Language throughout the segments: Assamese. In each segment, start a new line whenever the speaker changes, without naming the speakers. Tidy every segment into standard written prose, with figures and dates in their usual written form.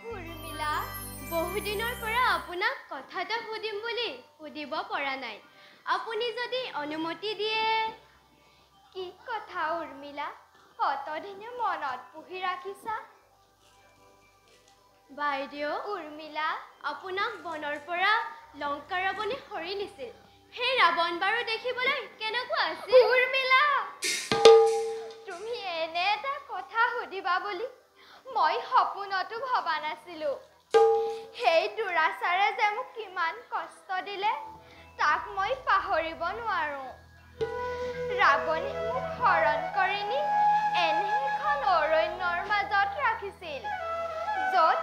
উৰ্মিলা, বহুদিনৰ পৰা আপোনাক কথা এটা সুধিম বুলি সুধিব পৰা নাই। আপুনি যদি অনুমতি দিয়ে।
কি কথা উৰ্মিলা? কতদিনে মনত পুহি ৰাখিছা?
বাইদেউ,
উৰ্মিলা,
আপোনাক বনৰ পৰা লংকা ৰাৱণে হৰি নিছিল। সেই ৰাৱণ বাৰু দেখিবলৈ কেনেকুৱা আছিল?
উৰ্মিলা, তুমি এনে এটা কথা সুধিবা বুলি মই সপোনতো ভবা নাছিলো। সেই দুৰাচাৰে যে মোক কিমান কষ্ট দিলে তাক মই পাহৰিব নোৱাৰো। ৰাৱণে মোক হৰণ কৰি নি এনে এখন অৰণ্যৰ মাজত ৰাখিছিল, য'ত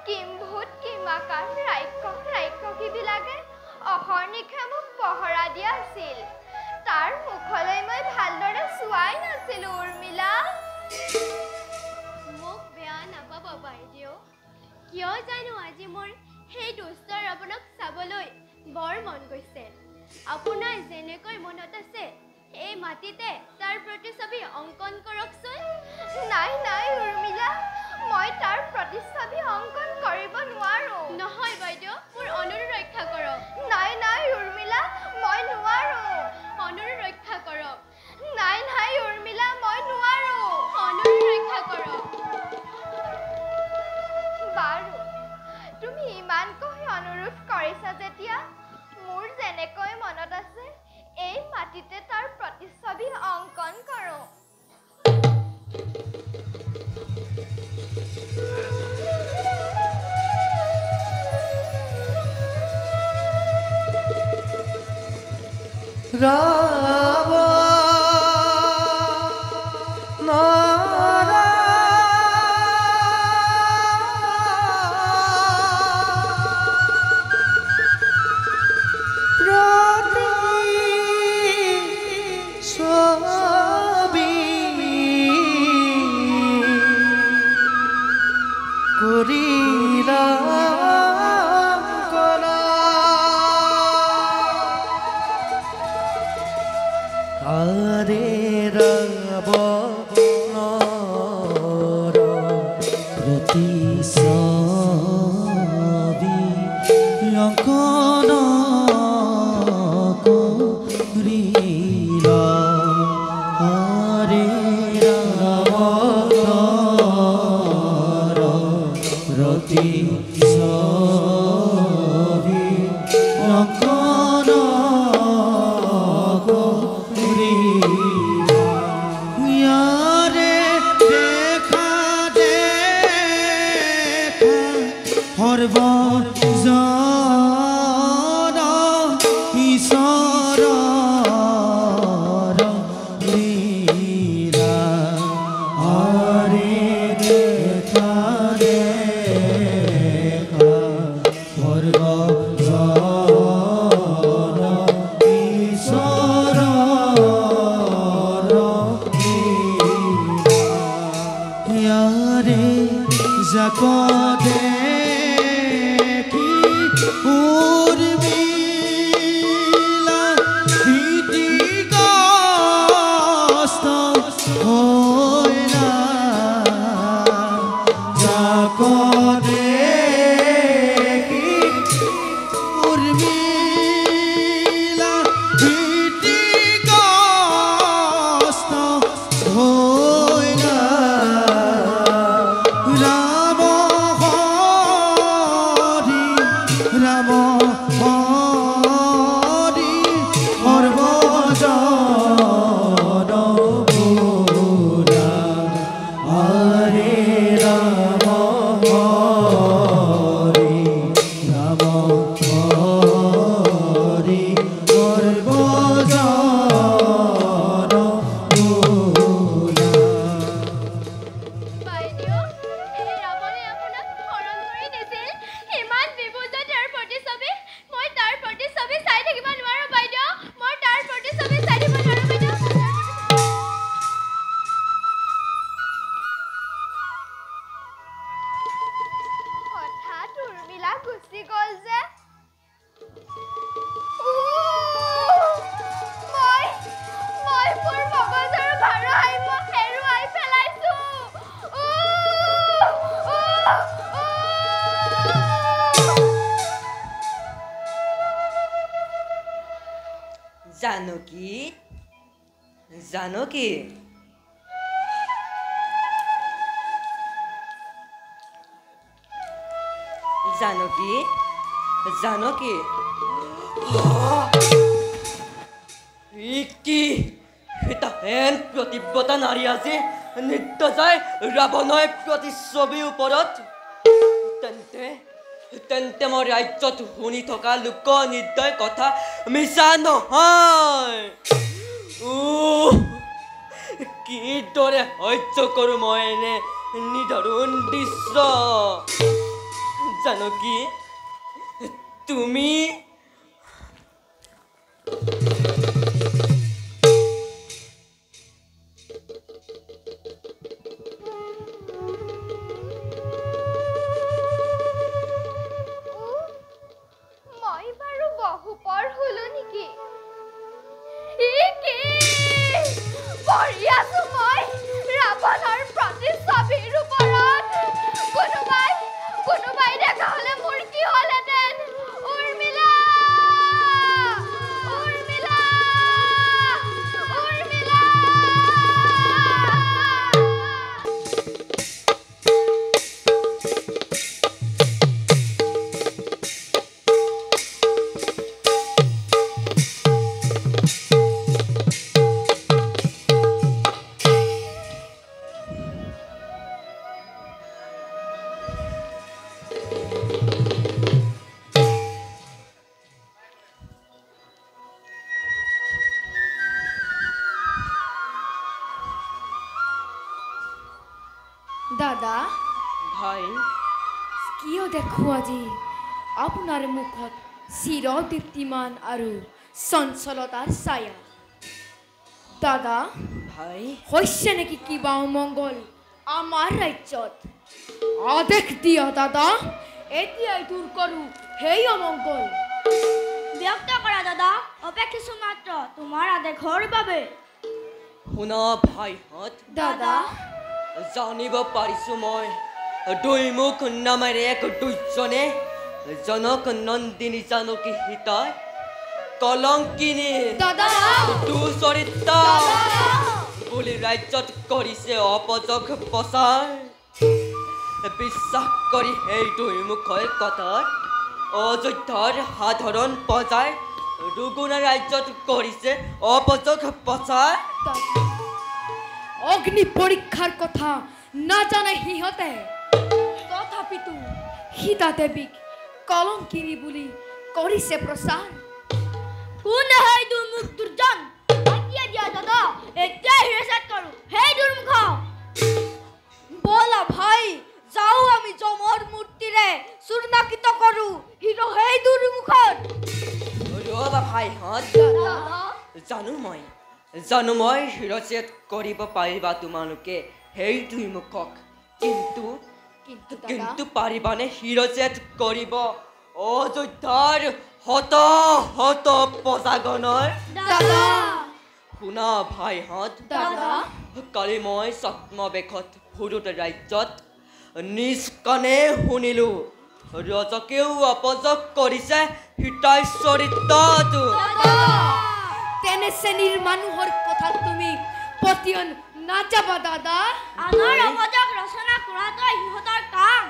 কিম্ভূত কিমাকাৰ ৰাক্ষসীবিলাকে অহৰ্নিশে মোক পহৰা দিয়া আছিল। তাৰ মুখলৈ মই ভালদৰে চোৱাই নাছিলো উৰ্মিলা।
মোক বেয়া নাপাব বাইদেউ, কিয় জানো আজি মোৰ সেই দুষ্ট ৰাৱণক চাবলৈ বৰ মন গৈছে। আপোনাৰ যেনেকৈ মনত আছে এই মাটিতে তাৰ প্ৰতিছবি অংকন কৰকচোন।
নাই নাই উৰ্মিলা, মই তাৰ প্ৰতিচ্ছবি অংকন কৰিব নোৱাৰো।
নহয় বাইদেউ, মোৰ অনুৰোধ ৰক্ষা কৰক।
নাই নাই উৰ্মিলা, মই নোৱাৰো।
অনুৰোধ ৰক্ষা কৰক।
নাই নাই উৰ্মিলা, মই নোৱাৰো।
অনুৰোধ ৰক্ষা কৰক।
বাৰু, তুমি ইমানকৈ অনুৰোধ কৰিছা যেতিয়া মোৰ যেনেকৈ মনত আছে এই মাটিতে তাৰ প্ৰতিচ্ছবি অংকন কৰোঁ।
জানকী জানকী জানকী জানকী কি এটা হেন প্ৰতিব্ৰতা নাৰী আজি নৃত্য যায় ৰাৱণৰ প্ৰতিচ্ছবিৰ ওপৰত তেন্তে তেন্তে মই ৰাজ্যত শুনি থকা লোকনৃত্যৰ কথা মিছা নহয় কিদৰে সহ্য কৰোঁ মই এনে নিদাৰুণ দৃশ্য জানকী তুমি
মই বাৰু বহুপৰ হলো নেকি পঢ়ি আছো মই ৰাৱণৰ প্ৰতিচ্ছবিৰ ওপৰত কোনোবাই দেখা হলে মোৰ কি হলহেঁতেন উৰ্মিলা উৰ্মিলা উৰ্মিলা
দাদা
ভাই
কিয় দেখো আজি আপোনাৰ মুখত চিৰদীপ্তিমান আৰু চঞ্চলতাৰ ছায়া দাদা
ভাই
হৈছে নেকি কিবা অমংগল আমাৰ ৰাজ্যত আদেশ দিয়া দাদা এতিয়াই দূৰ কৰো সেই অমংগল
ব্যক্ত কৰা দাদা অপেক্ষিছো মাত্ৰ তোমাৰ আদেশৰ বাবে
শুনা ভাইহঁত
দাদা
জানিব পাৰিছো মই দুইমুখ নামেৰে এক দুজনে জনক নন্দিনী জানকী সীতাই কলংকিনী
দাদা
দুচৰিত্ৰ বুলি ৰাজ্যত কৰিছে অপযোগ প্ৰচাৰ বিশ্বাস কৰি সেই দুইমুখৰ কথাত অযোধ্যাৰ সাধাৰণ প্ৰজাৰ দুগুণা ৰাজ্যত কৰিছে অপযোগ প্ৰচাৰ
অগ্নি পৰীক্ষাৰ কথা নাজানে সিহঁতে তথাপিতো সীতা দেৱীক কলংকিনী বুলি কৰিছে প্ৰচাৰ
কোন হয় দুৰ্মুখ দুৰ্জন এতিয়া দিয়া দাদা এতিয়া হিৰচাত কৰো সেই দুৰ্মুখ বলা ভাই যাও আমি জমৰ মূৰ্তিৰে চূৰ্ণাকিত কৰো হিৰো সেই দুৰ্মুখত
ৰবা ভাইহঁত জানো মই হিৰচেত কৰিব পাৰিবা তোমালোকে সেই দুইমুখক কিন্তু পাৰিবানে হিৰচেত কৰিব অযোধ্যাৰ হত হত প্ৰজাগণৰ
দাদা
শুনা ভাইহঁত কালি মই ছদ্মবেশত ভুৰুত ৰাজ্যত নিজ কাণে শুনিলো ৰজকেও অপযোগ কৰিছে সীতাৰ চৰিত্ৰটো
তেনে শ্ৰেণীৰ মানুহৰ কথা তুমি পতিয়ন নাযাবা দাদা
আনৰ অপযোগ ৰচনা কৰাটো সিহঁতৰ কাম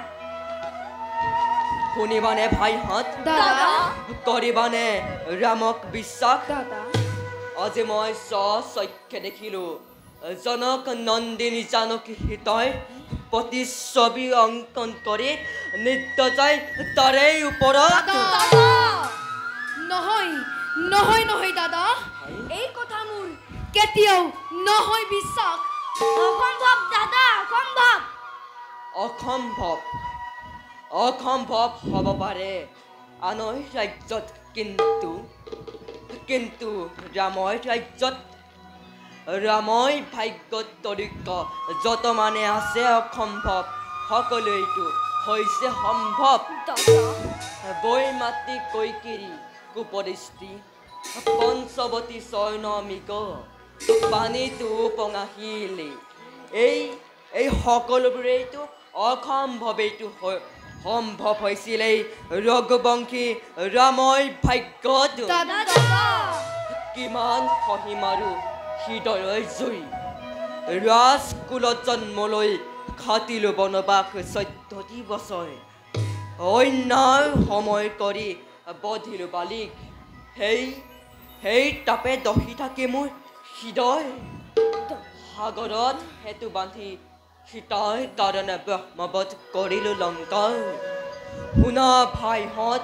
শুনিবানে ভাইহঁত
দাদা
কৰিবানে ৰামক বিশ্বাস
দাদা
আজি মই স্বচক্ষে দেখিলো জনক নন্দিনী জানকী সীতাই প্ৰতিচ্ছবি অংকন কৰি নৃত্য যায় তাৰে ওপৰত
নহয় দাদা এই কথা মোৰ কেতিয়াও নহয় বিশ্বাস
অসম্ভৱ দাদা
অসম্ভৱ হ'ব পাৰে আনৰ ৰাজ্যত কিন্তু ৰামৰ ৰাজ্যত ৰামৰ ভাগ্যত তৰিক যত মানে আছে অসম্ভৱ সকলোৱেইটো হৈছে সম্ভৱ বৈ মাতৃ কৈকেৰী কুপদৃষ্টি পঞ্চৱতী স্বৰ্ণমিক পানীটো পঙাহিলে এই সকলোবোৰেইটো অসম্ভৱেইটো সম্ভৱ হৈছিলে ৰঘুবংশী ৰামৰ ভাগ্যত কিমান সহিম আৰু হৃদয়ৰ জুই ৰাজকুলত জন্ম লৈ খাটিলো বনবাস 14টি বছৰ অন্যায় সময় কৰি বধিলো বালিক সেই তাপে দহি থাকে মোৰ হৃদয় সাগৰত হেতু বান্ধি সীতাৰ কাৰণে ব্ৰহ্মবধ কৰিলো লংকা শুনা ভাইহঁত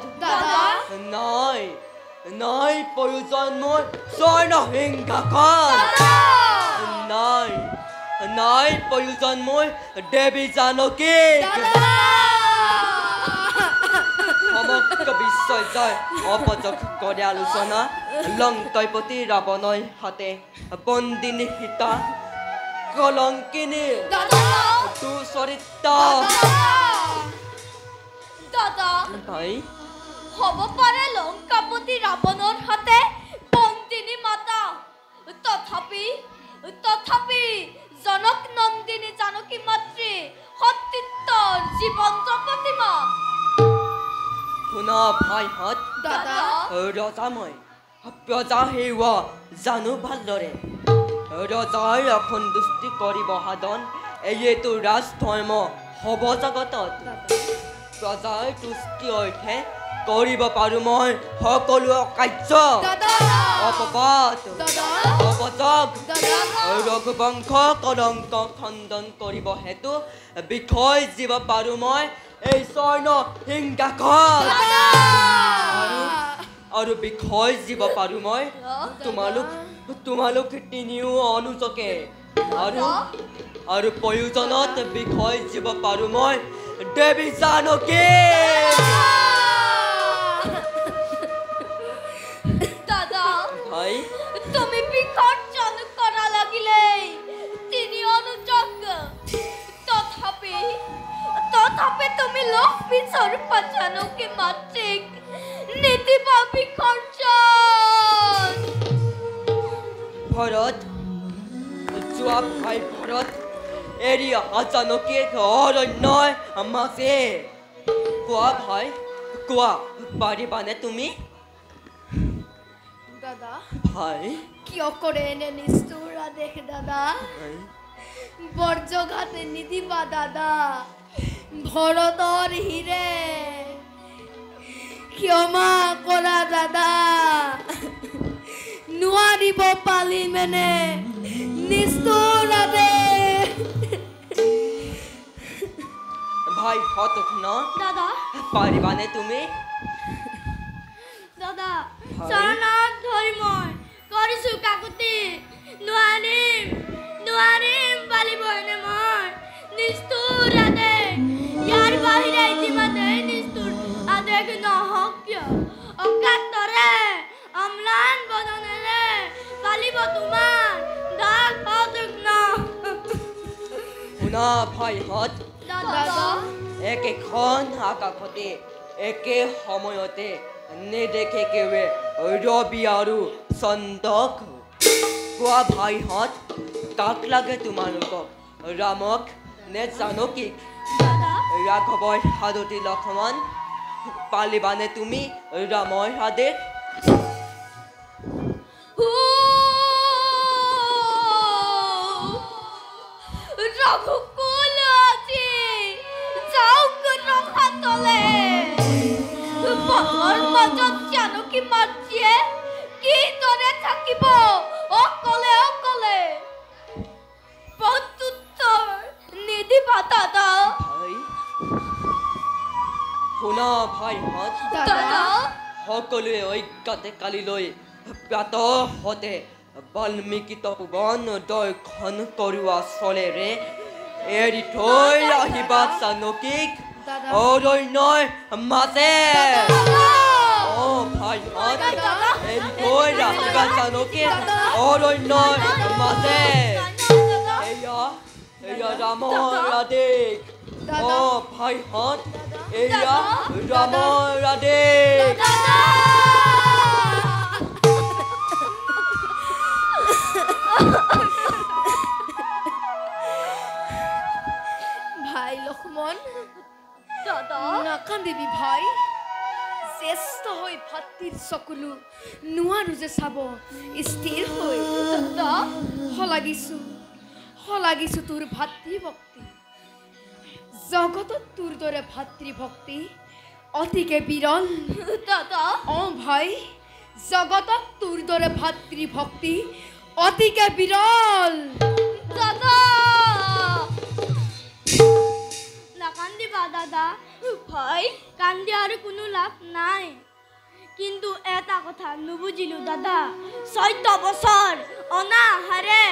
নাই প্ৰয়োজন মোৰ স্বৰ্ণ সিংহাসন নাই প্ৰয়োজন মোৰ দেৱী জানকী সমগ্ৰ বিশ্বই যায় অপযোগ কৰে আলোচনা লংকাপতি ৰাৱণৰ হাতে বন্দিনী সীতা কলংকিনী দুচৰিত্ৰ
দাদা
ভাই
হ'ব পাৰে লংকাপতি ৰাৱণৰ হাতে বন্দিনী মাতা তথাপি জনক নন্দিনী জানকী মাতৃ সতীত্বৰ জীৱন্ত প্ৰতিমা
শুনা ভাইহঁত ৰজা মই প্ৰজা হেৰুৱা জানো ভালদৰে ৰজাৰ অসন্তুষ্টি কৰিব সাধন এইটো ৰাজধৰ্ম হ'ব জগতত প্ৰজাৰ তুষ্টি অৰ্থে কৰিব পাৰো মই সকলো কাৰ্য অপবাদ অপযোগ ৰঘুবংশ কলংক খণ্ডন কৰিব হেতু বিষয় জীৱ পাৰো মই এই স্বৰ্ণ সিংহাসন আৰু বিষয় জীৱ পাৰো মই তোমালোক তিনিও অনুজকে আৰু প্ৰয়োজনত বিষয় জীৱ পাৰো মই দেৱী জানকী
দাদা
ভাই
তুমি বিসৰ্জন কৰা লাগিলে তিনি অনুযোগ তথাপি তুমি লক্ষ্মী স্বৰূপা জানকী মাতৃক নিদিবা বিসৰ্জন
ভৰত যোৱা ভাই ভৰত এৰি অহা জানকী অৰণ্যৰ মাজে কোৱা ভাই কোৱা পাৰিবানে তুমি
দাদা
ভাই
কিয় কৰে এনে নিষ্ঠুৰ আদেশ দাদা বৰ্জঘাতে নিদিবা দাদা ভৰতৰ হিৰে ক্ষমা কৰা দাদা নোৱাৰিব পালি মেনে নিষ্ঠুৰ আদেশ
ভাই হত ন
দাদা
পাৰিবানে তুমি
দাদা চৰণত ধৰি মই কৰিছো কাকুতি নোৱাৰিম পালিবনে মই নিষ্ঠুৰ আদেশ ইয়াৰ বাহিৰে ইতিমধ্যে নিষ্ঠুৰ আদেশ নহওক কিয় অকাতৰে অম্লান বদনেৰে পালিব তোমাৰ দাগ অযুগ্ন
শুনা ভাইহঁত
দাদা
একেখন আকাশতে একে সময়তে নেদেখে কেৱে ৰবি আৰু চন্দ্ৰক কোৱা ভাইহঁত কাক লাগে তোমালোকক ৰামক নে জানকীক ৰাঘৱৰ সাৰথি লক্ষ্মণ পালিবানে তুমি ৰামৰ আদেশ
ৰঘুকুল আজি যাওক ৰসাতলে বনৰ মাজত জানকী মাতৃয়ে কিদৰে থাকিব অকলে প্ৰত্যুত্তৰ নিদিবা দাদা
ভাই শুনা ভাইহঁত
দাদা
সকলোৱে ঐক্যতে কালিলৈ প্ৰাতঃতে বাল্মীকি তপোবন দৰ্শন কৰোৱা চলেৰে এৰি থৈ আহিবা জানকীক অৰণ্যৰ মাজে ভাইহঁত এৰি থৈ আহিবা জানকীক অৰণ্যৰ মাজে এয়া ৰামৰ আদেশ ভাইহঁত এয়া ৰামৰ আদেশ
ভাই লক্ষ্মণ
দাদা
নাকান্দিবি ভাই জ্যেষ্ঠ হৈ ভাতৃৰ চকুলো নোৱাৰো যে চাব স্থিৰ হৈ
দাদা
শলাগিছো তোৰ ভাতৃভক্তি জগতত তোৰ দৰে ভাতৃভক্তি অতিকে বিৰল
দাদা
ভাই জগতত তোৰ দৰে ভাতৃভক্তি অতিকে বিৰল
দাদা
নাকান্দিবা দাদা
ভাই
কান্দি আৰু কোনো লাভ নাই কিন্তু এটা কথা নুবুজিলো দাদা 14 বছৰ অনাহাৰে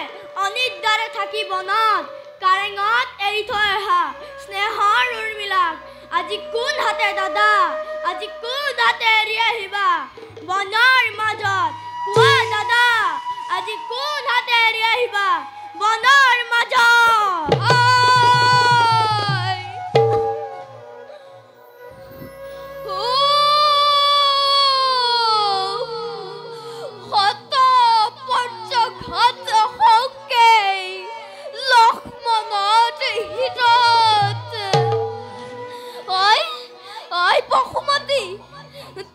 অনিদ্ৰাৰে থাকি বনত কাৰেঙত এৰি থৈ অহা স্নেহৰ উৰ্মিলাক আজি কোন হাতে দাদা আজি কোন হাতে এৰি আহিবা বনৰ মাজত কোৱা দাদা আজি কোন হাতে এৰি আহিবা বনৰ মাজত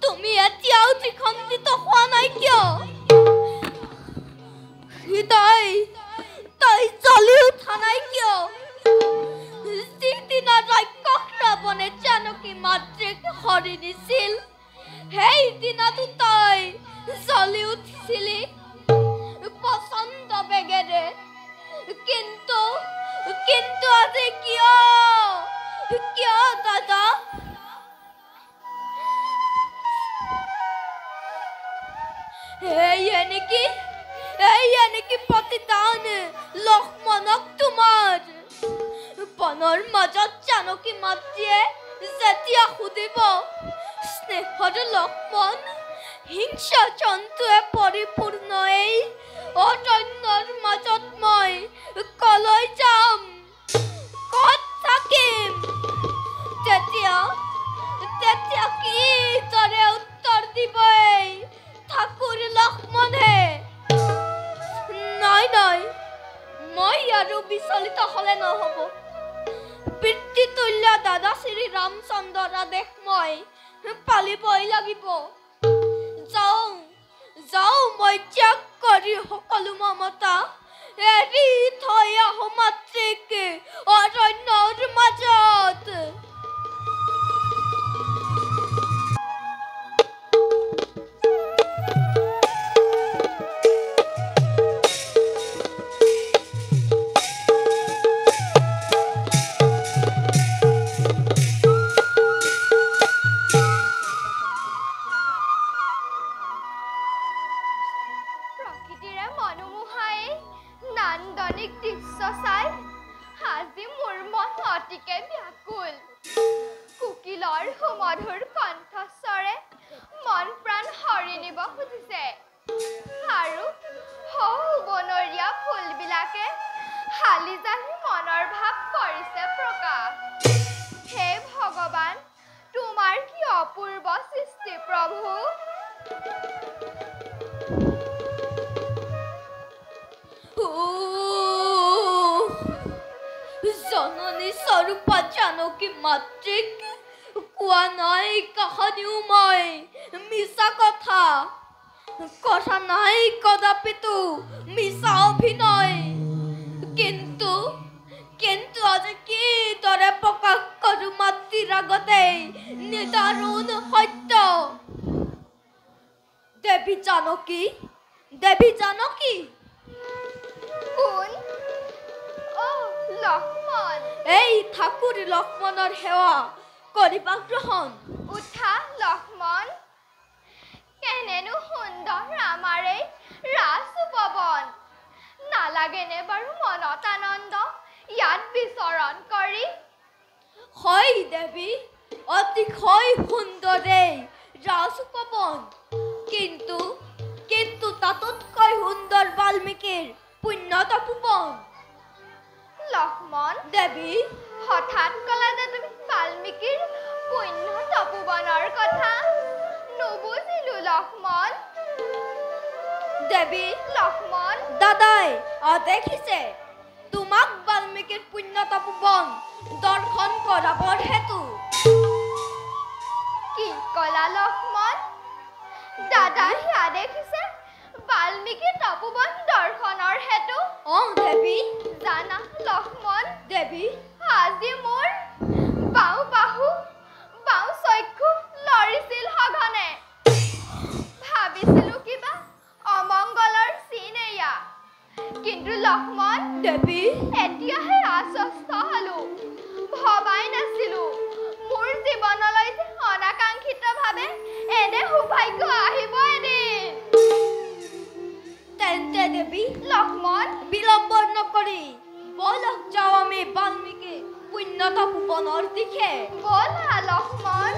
তুমি এতিয়াও ত্ৰিখণ্ডিত হোৱা নাই কিয় তই জ্বলি উঠা নাই কিয় যিদিনা ৰাক্ষস ৰাৱণে জানকী মাতৃক হৰি নিছিল সেইদিনাতো তই জ্বলি উঠিছিলি পচন্দ বেগেৰে কিন্তু আজি কিয় দাদা এয়া নেকি প্ৰতিদান লক্ষ্মণক তোমাৰ বনৰ মাজত জানকী মাতৃয়ে যেতিয়া সুধিব স্নেহৰ লক্ষ্মণ হিংসা জন্তুৱে পৰিপূৰ্ণ এই অৰণ্যৰ মাজত মই কলৈ যাম ক'ত থাকিম তেতিয়া কি দৰে উত্তৰ দিব ঠাকুৰ লক্ষ্মণে নাই মই আৰু বিচলিত হলে নহব পিতৃতুল্য দাদা শ্ৰী ৰামচন্দ্ৰৰ আদেশ মই পালিবই লাগিব যাওঁ মই ত্যাগ কৰি সকলো মমতা এৰি থৈ আহো মাতৃক অৰণ্যৰ মাজত জননী স্বৰূপা জানকী মাতৃক কোৱা নাই কাহানিও মই মিছা কথা নাই কদাপিতো মিছা অভিনয় কিন্তু আজি কি দৰে প্ৰকাশ কৰো মাতৃৰ আগতে নিদাৰুণ সত্য দেৱী জানকী কোন লক্ষ্মণ
এই ঠাকুৰ লক্ষ্মণৰ সেৱা কৰিবা গ্ৰহণ
উঠা লক্ষ্মণ কেনেনো সুন্দৰ আমাৰ এই ৰাজভৱন নালাগেনে বাৰু মনত আনন্দ ইয়াত বিচৰণ কৰি
হয় দেৱী অতিশয় সুন্দৰ ৰাজভৱন কিন্তু তাতোতকৈ সুন্দৰ বাল্মীকিৰ পুণ্য তপোবন
লক্ষ্মণ
দেৱী
হঠাৎ কলা যে তুমি বাল্মীকিৰ পুণ্য তপোবনৰ কথা নুবুজিলো লক্ষ্মণ
দেৱী
লক্ষ্মণ
দাদাই দেখিছে তোমাক বাল্মীকিৰ পুণ্য তপোবন দৰ্শন কৰাবৰ হেতু
কি কলা লক্ষ্মণ দাদা হিয়া দেখিছে বাল্মীকি তপোবন দৰ্শনৰ হেতু
দেৱী
জানা লক্ষ্মণ
দেৱী
আজি মোৰ বাওঁ বাহু বাওঁ চক্ষু লৰিছিল সঘনে ভাবিছিলো কিবা অমংগলৰ চিন এয়া কিন্তু লক্ষ্মণ
দেৱী
এতিয়াহে আশ্বস্ত হলো ভবাই নাছিলো মোৰ জীৱনলৈ যে অনাকাংক্ষিতভাৱে এনে সৌভাগ্য আহিব এদিন
তেন্তে দেৱী
লক্ষ্মণ
বিলম্ব নকৰি বলক যাওঁ আমি বাল্মীকি পুণ্যত ভুৱনৰ দিশে
ব'লা লক্ষ্মণ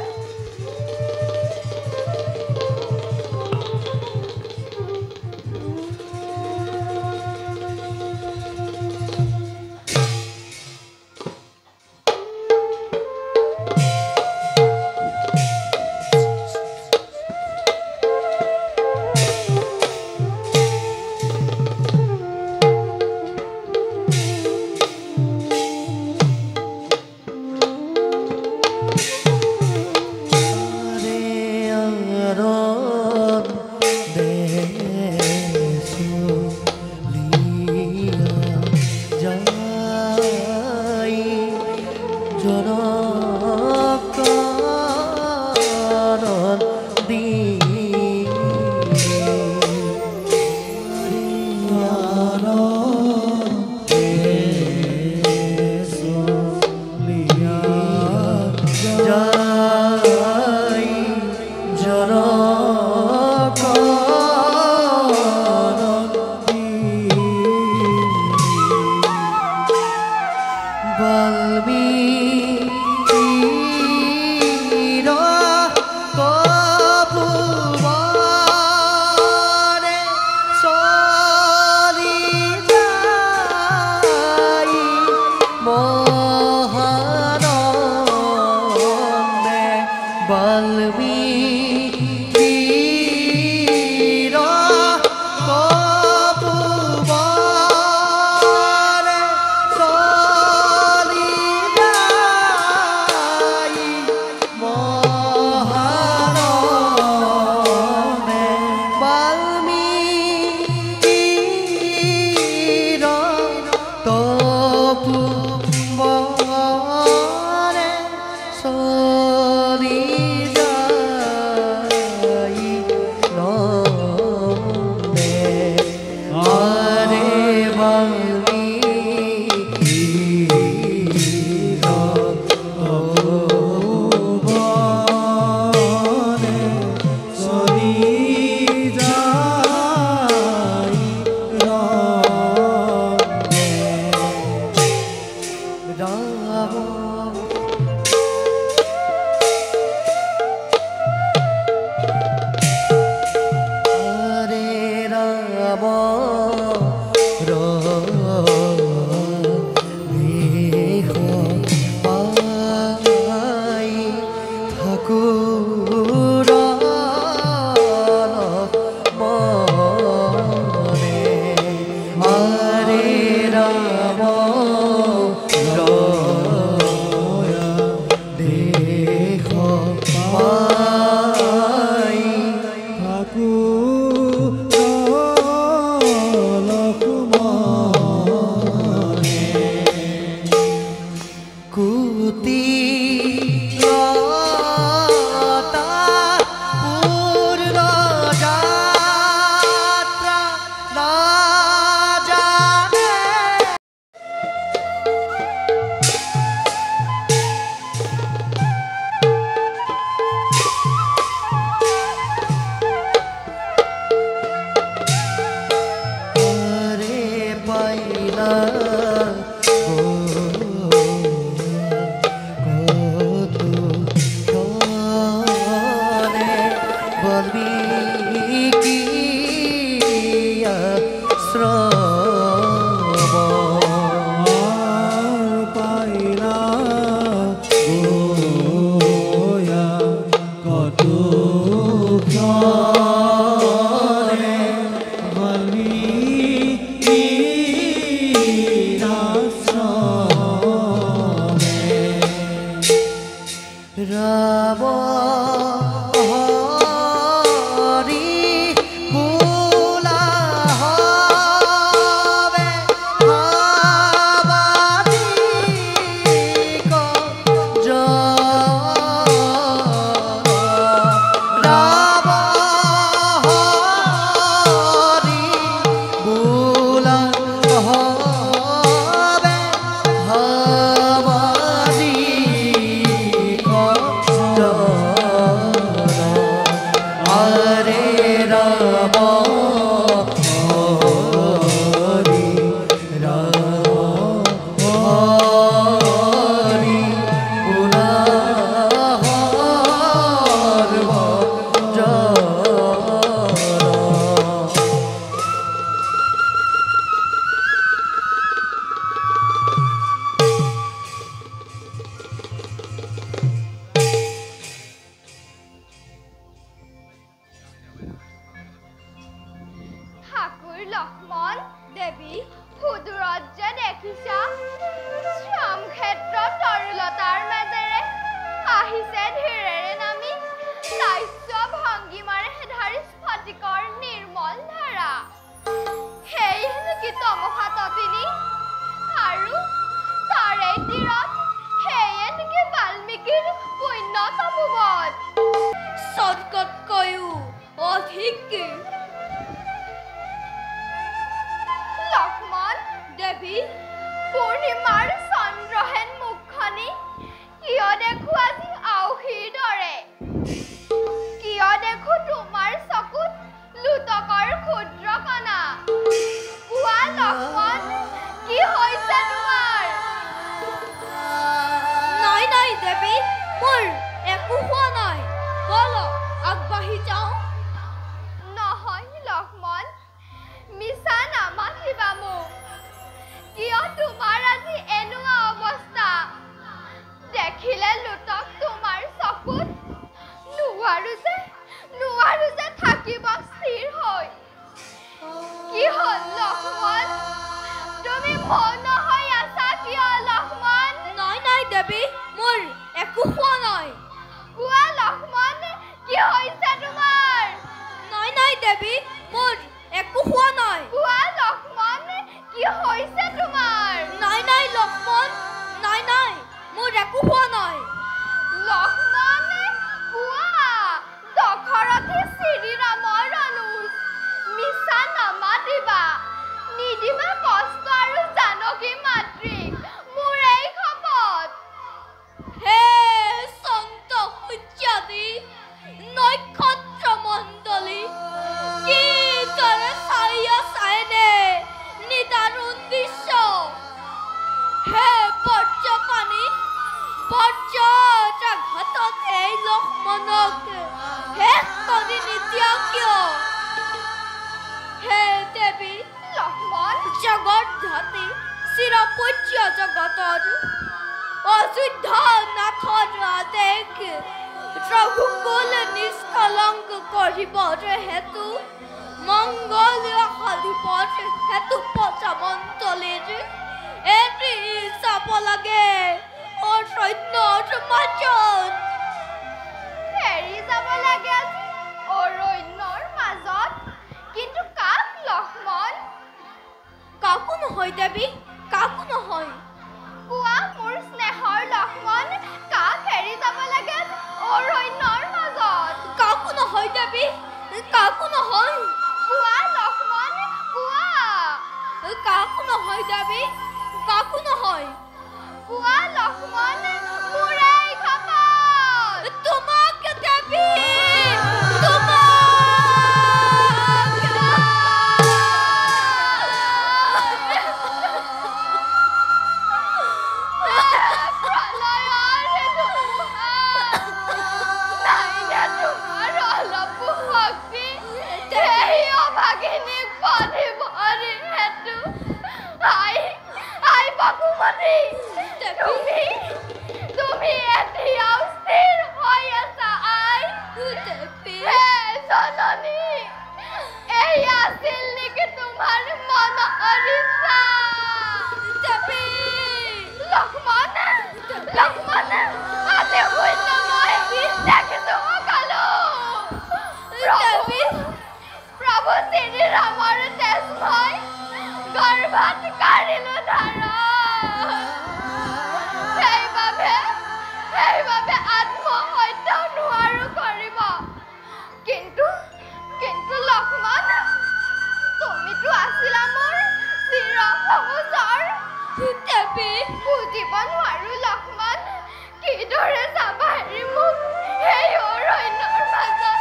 Ramo Hari
দিলে লুটক তোমাৰ চকুত নোৱাৰো যে থাকিব স্থিৰ হৈ কি হ'ল লক্ষ্মণ তুমি মৌন হৈ আছা কিয় লক্ষ্মণ
নাই দেৱী মোৰ একো হোৱা নাই
কোৱা লক্ষ্মণ কি হৈছে তোমাৰ
নাই দেৱী মোৰ একো হোৱা নাই
কোৱা লক্ষ্মণ কি হৈছে তোমাৰ
নাই লক্ষ্মণ নাই মোৰ একো হোৱা নাই
লক্ষ্মণ কোৱা দশৰথী শ্ৰীৰামৰ অনুজ মিছা নামাতিবা নিদিবা কষ্ট আৰু জানকী মাতৃক মোৰ এই শপত
হে সন্ত সূৰ্যাদি নক্ষত্ৰ মণ্ডলী কি দৰে চাই আছানে নিদাৰুণ দৃশ্য হে বৰ্জপানী বৰ্জঘাতত এই লক্ষ্মণক শেষ কৰি নিদিয়া কিয় হে দেৱী
লক্ষ্মণ
জগত ধাতি চিৰপূজ্য জগতৰ অযোধ্যা নাথৰ আদেশ ৰঘুকুল নিষ্কলংক কৰিবৰ হেতু মংগলীয় সাধিবৰ হেতু প্ৰজামণ্ডলীৰ এটি চাব লাগে অৰণ্যৰ মাজত
এৰি যাব লাগে অৰণ্যৰ মাজত কিন্তু কাক লক্ষ্মণ
কাকো নহয় দেৱী কাকো নহয়
কোৱা মোৰ স্নেহৰ লক্ষ্মণ কাক এৰি যাব লাগে অৰণ্যৰ মাজত
কাকো নহয় দেৱী কাকো নহয়
কোৱা লক্ষ্মণ কোৱা
কাকো নহয় দেৱী কাকো নহয়
কোৱা লক্ষ্মণ মোৰ এই শপত
তোমাক দেৱী
তুমি এতিয়াও স্থিৰ হৈ আছা আই জননী এই আছিল নেকি তোমাৰ মনৰ ইচ্ছা লক্ষ্মণ আজি শূন্য মই দেখিছো কালো প্ৰভু শ্ৰীৰামৰ তেজ মই গৰ্ভত কাঢ়িলো ধাৰণ সেইবাবে আত্মহত্যা নোৱাৰো কৰিব কিন্তু লক্ষ্মণ তুমিতো আছিলা মোৰ চিৰ সহচৰ
দেৱী
বুজিব নোৱাৰো লক্ষ্মণ কিদৰে যাবা এৰি মোক সেই অৰণ্যৰ মাজত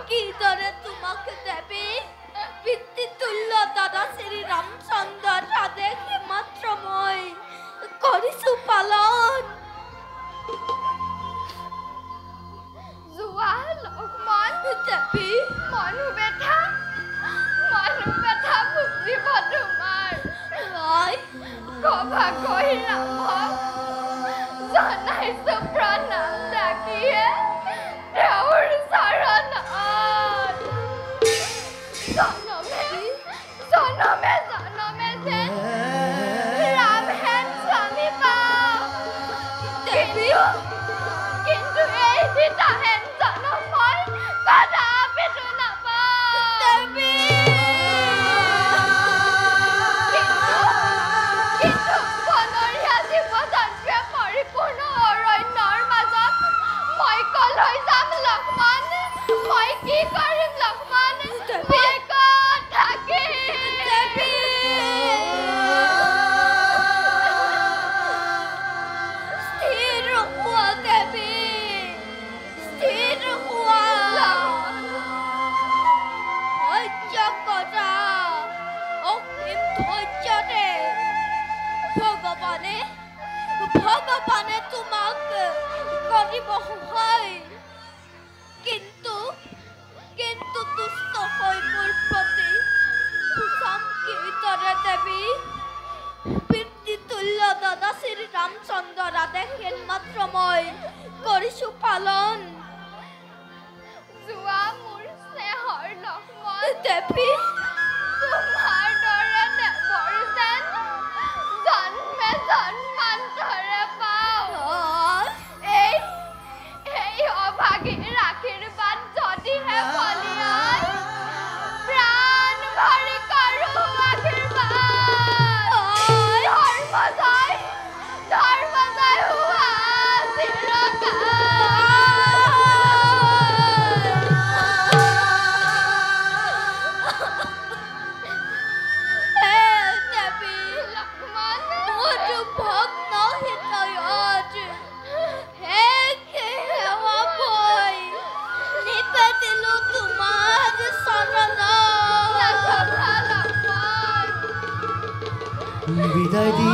কিদৰে তোমাক দেৱী পিতৃতুল্য দাদা শ্ৰী ৰামচন্দ্ৰৰ আদেশ মাত্ৰ মই কৰিছো পালন
যোৱা লক্ষ্মণ
দেৱী
মানুহ বেঠা বুজিব তোমাৰ সভাকৈ ৰামক জনাইছো প্ৰণাম ডাকিয়ে তেওঁৰ চৰণত জনমে যে ৰামহেন স্বামী পাওঁ কিন্তু এই সীতাহেন জনম মই কদাপিতো নাপাওঁ কিন্তু বনৰীয়া জীৱ-জন্তুৱে পৰিপূৰ্ণ অৰণ্যৰ মাজত মই কলৈ যাম লক্ষ্মণ মই কি কৰিম লক্ষ্মণ মই ক'ত থাকিম
স্থিৰ হোৱা দেৱী স্থিৰ হোৱা
দেৱী তোমাৰ দৰে দেৱৰ যেন জন্মে জন্মান্তৰে পাওঁ এই অভাগীৰ আশীৰ্বাদ যদিহে ফলিয়াই প্ৰাণ ভৰি কৰোঁ আশীৰ্বাদ ধৰ্ম জয় হোৱা
বিদায় দি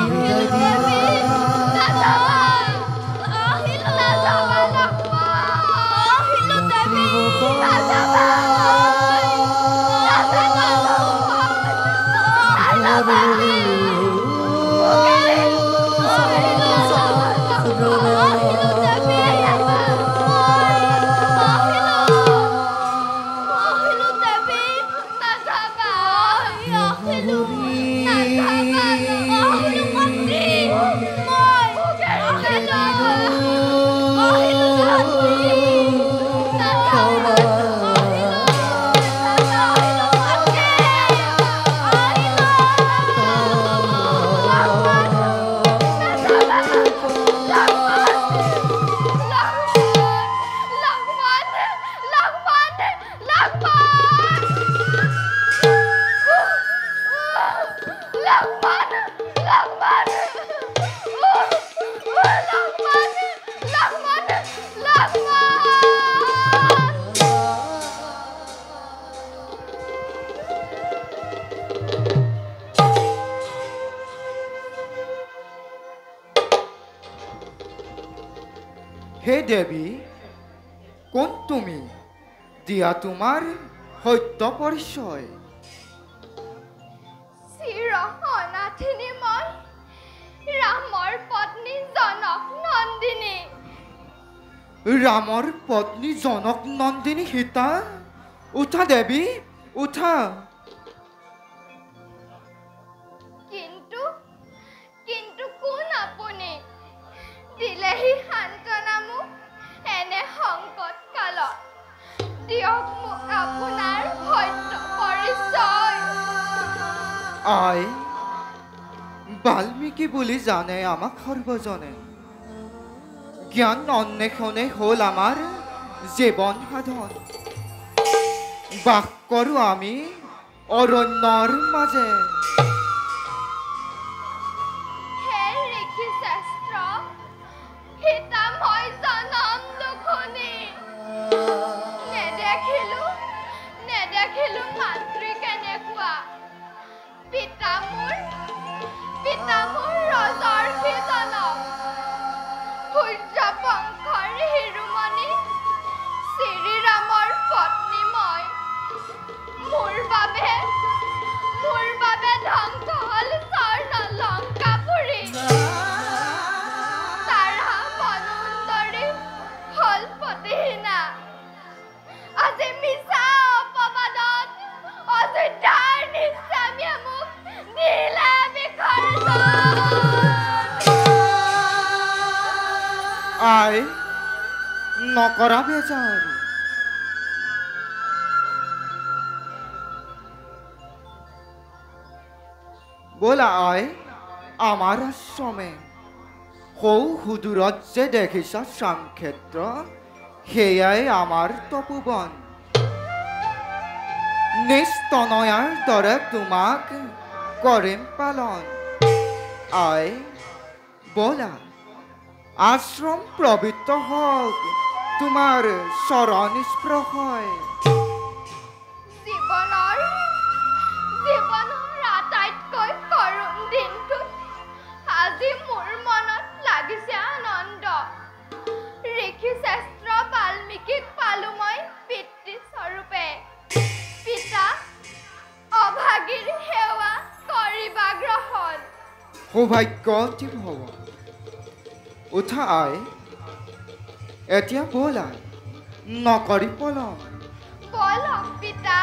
হে দেৱী কোন তুমি দিয়া তোমাৰ সত্য পৰিচয়
চিৰ অনাথিনী মই ৰামৰ পত্নী জনক নন্দিনী
ৰামৰ পত্নী জনক নন্দিনী সীতা উঠা দেৱী উঠা
কিন্তু কোন আপুনি দিলেহি সান্তনা মোক এনে সংকট কালত দিয়ক মোক আপোনাৰ সত্য পৰিচয়
আই বাল্মীকি বুলি জানে আমাক সৰ্বজনে জ্ঞান অন্বেষণে হ'ল আমাৰ জীৱন সাধন বাস কৰোঁ আমি অৰণ্যৰ মাজে আই নকৰা বেজাৰ ব'লা আই আমাৰ আশ্ৰমে সৌ সুদূৰত যে দেখিছা শ্যামক্ষেত্ৰ সেয়াই আমাৰ তপোবন নিস্তনয়াৰ দৰে তোমাক কৰিম পালন আই ব'লা আশ্ৰম পবিত্ৰ হওক তোমাৰ চৰণ স্পৰ্শই
জীৱনৰ আটাইতকৈ কৰুণ দিনটোত আজি মোৰ মনত লাগিছে আনন্দ ঋষি শ্ৰেষ্ঠ বাল্মীকিক পালো মই পিতৃ স্বৰূপে পিতা অভাগীৰ সেৱা কৰিবা গ্ৰহণ
সৌভাগ্যৱতী ভৱ উঠা আই এতিয়া ব'লা নকৰি পলম
বলক পিতা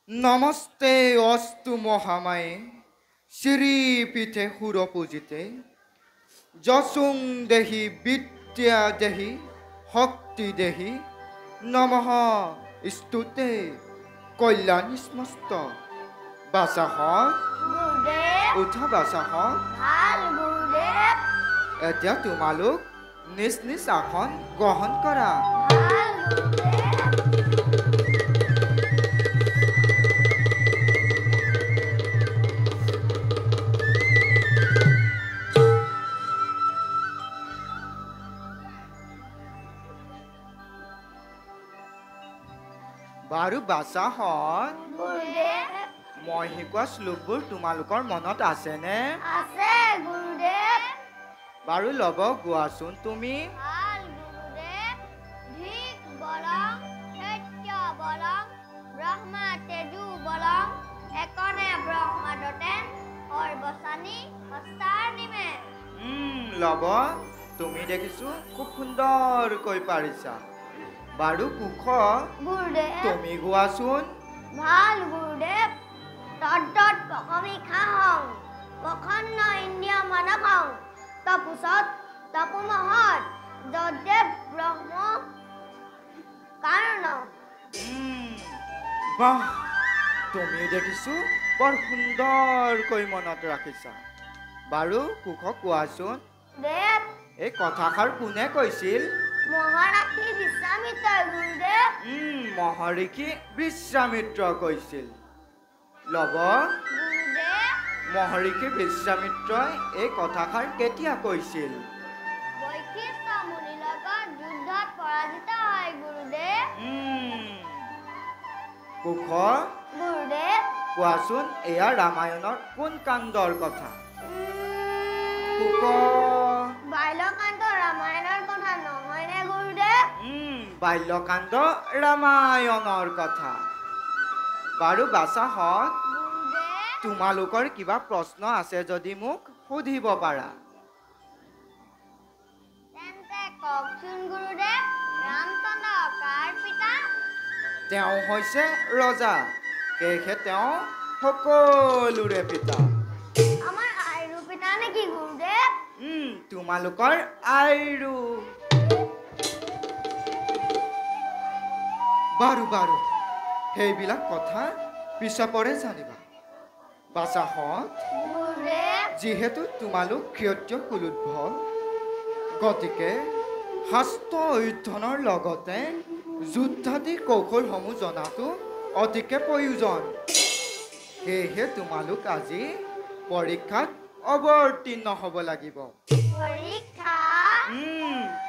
নমস্তে অস্তু মহামায়ে শ্রীপীঠে সুরপূজিতে যশুং দেহি বিদ্যা দেহি শক্তি দেহি নমঃ স্তুতে কল্যাণ সমস্ত বাচাহত
গুৰুদেৱ
উঠা বাচাহত
ভাল গুৰুদেৱ
এতিয়া তোমালোক নিজ নিজ আসন গ্ৰহণ কৰা
ভাল গুৰুদেৱ
বাৰু বাচাহত
গুৰুদেৱ
মই শিকোৱা শ্লোকবোৰ তোমালোকৰ মনত আছেনে
আছে গুৰুদেৱ
বাৰু ল'ব গোৱাচোন তুমি
ভাল গুৰুদেৱ ধিক বলং সত্য বলং ব্ৰহ্মা তেজু বলং একনে ব্ৰহ্মাদতে সৰ্বসানি হস্তানিমে
ল'ব তুমি দেখিছো খুব সুন্দৰকৈ পাৰিছা বাৰু কুশ
গুৰুদেৱ
তুমি গোৱাচোন
ভাল গুৰুদেৱ তদ্দত পকমি খাওঁ প্ৰসন্ন ইন্দ্ৰিয় মানসং তপুছত তপু মহৎ যদেৱ ব্ৰহ্ম কাৰণ
বাহ তুমি দেখিছো বৰ সুন্দৰকৈ মনত ৰাখিছা বাৰু কুশক কোৱাচোন
দেৱ
এই কথাষাৰ কোনে কৈছিল
মহাৰাশি বিশ্বামিত্ৰ গুৰুদেৱ
মহৰ্ষি বিশ্বামিত্ৰ কৈছিল ল'ব
গুৰুদেৱ
মহৰ্ষি বিশ্বামিত্ৰই এই কথাষাৰ কেতিয়া কৈছিল
বৈশিষ্ট্য মুনিৰ লগত যুদ্ধত পৰাজিত হয় গুৰুদেৱ
কুশ
গুৰুদেৱ
কোৱাচোন এয়া ৰামায়ণৰ কোন কাণ্ডৰ কথা কুশ
বাল্যকান্ত ৰামায়ণৰ কথা নহয়নে গুৰুদেৱ
বাল্যকাণ্ড ৰামায়ণৰ কথা বাৰু বাচাহত
গুৰুদেৱ
তোমালোকৰ কিবা প্ৰশ্ন আছে যদি মোক সুধিব পাৰা
তেন্তে কওকচোন গুৰুদেৱ ৰামচন্দ্ৰ কাৰ পিতা
তেওঁ হৈছে ৰজা সেয়েহে তেওঁ সকলোৰে পিতা
আমাৰ আইৰু পিতা নেকি গুৰুদেৱ
তোমালোকৰ আইৰু বাৰু বাৰু সেইবিলাক কথা পিছপৰে জানিবা বাচাহত
গুৰুদেৱ
যিহেতু তোমালোক ক্ষত্ৰিয় কুলোদ্ভৱ গতিকে শাস্ত্ৰ অধ্যয়নৰ লগতে যুদ্ধাদি কৌশলসমূহ জনাটো অতিকে প্ৰয়োজন সেয়েহে তোমালোক আজি পৰীক্ষাত অৱতীৰ্ণ হ'ব লাগিব
পৰীক্ষা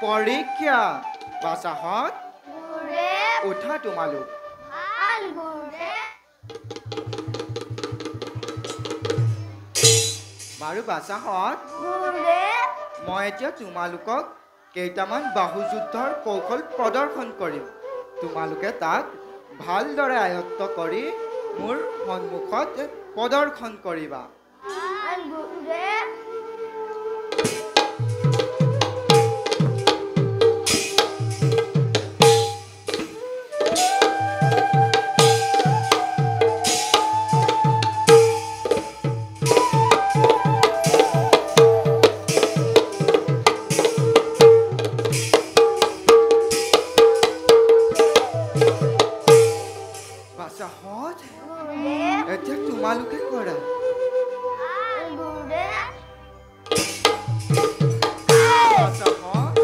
পৰীক্ষা বাচাহত
গুৰুদেৱ
উঠা তোমালোক
ভাল গুৰুদেৱ
বাৰু বাচাহত
গুৰুদেৱ
মই এতিয়া তোমালোকক কেইটামান বাহুযুদ্ধৰ কৌশল প্ৰদৰ্শন কৰিম তোমালোকে তাক ভালদৰে আয়ত্ত কৰি মোৰ সন্মুখত প্ৰদৰ্শন কৰিবা
ভাল গুৰুদেৱ
বাচাহত
গুৰুদেৱ
এতিয়া তোমালোকে কৰা
ভাল গুৰুদেৱ
বাচাহত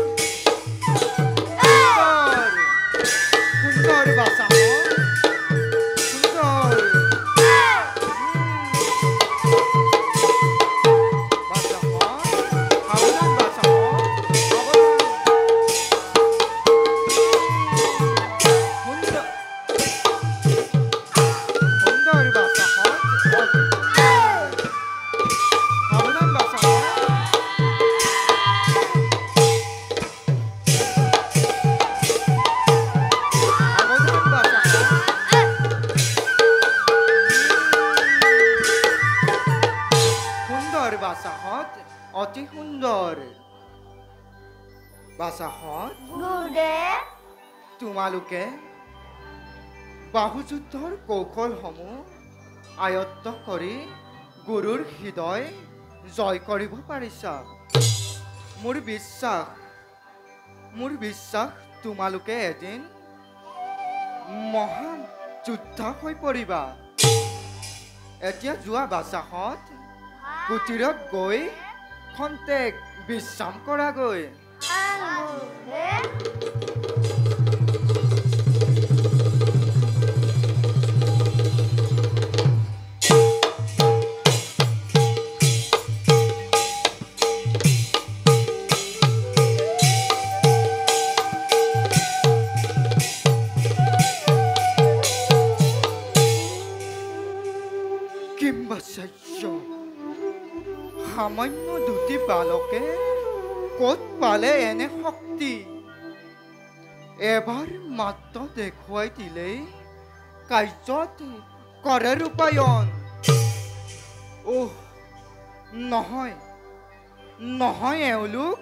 সুন্দৰ বাচাহত সুন্দৰ বাচাহত সাৱধান বাচাহত সুন্দৰ সুন্দৰ বাচাহত সাৱধান বাচাহত সাৱধান বাচাহত সুন্দৰ বাচাহত অতি সুন্দৰ বাচাহত
গুৰুদেৱ
তোমালোকে বাহুযুদ্ধৰ কৌশলসমূহ আয়ত্ত কৰি গুৰুৰ হৃদয় জয় কৰিব পাৰিছা। মোৰ বিশ্বাস তোমালোকে এদিন মহান যোদ্ধা হৈ পৰিবা। এতিয়া যোৱা বাছাহঁত কুটিৰত গৈ খন্তেক বিশ্ৰাম কৰাগৈ। সামান্য দুটি বালকে ক'ত পালে এনে শক্তি? এবাৰ মাত্ৰ দেখুৱাই দিলেই কাৰ্যত কৰে ৰূপায়ণ। নহয় এওঁলোক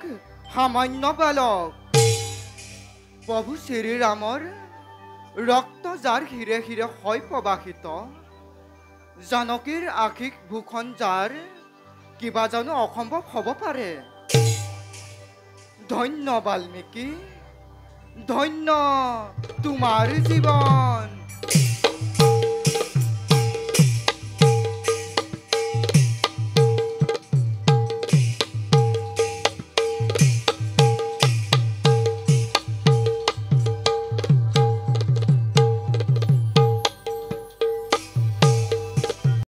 সামান্য বালক। প্ৰভু শ্ৰীৰামৰ ৰক্ত যাৰ শিৰে শিৰে হয় প্ৰবাহিত, জানকীৰ আশিস ভূষণ যাৰ কিবা জানো অসম্ভৱ হ'ব পাৰে। ধন্য বাল্মীকি, ধন্য তোমাৰ জীৱন।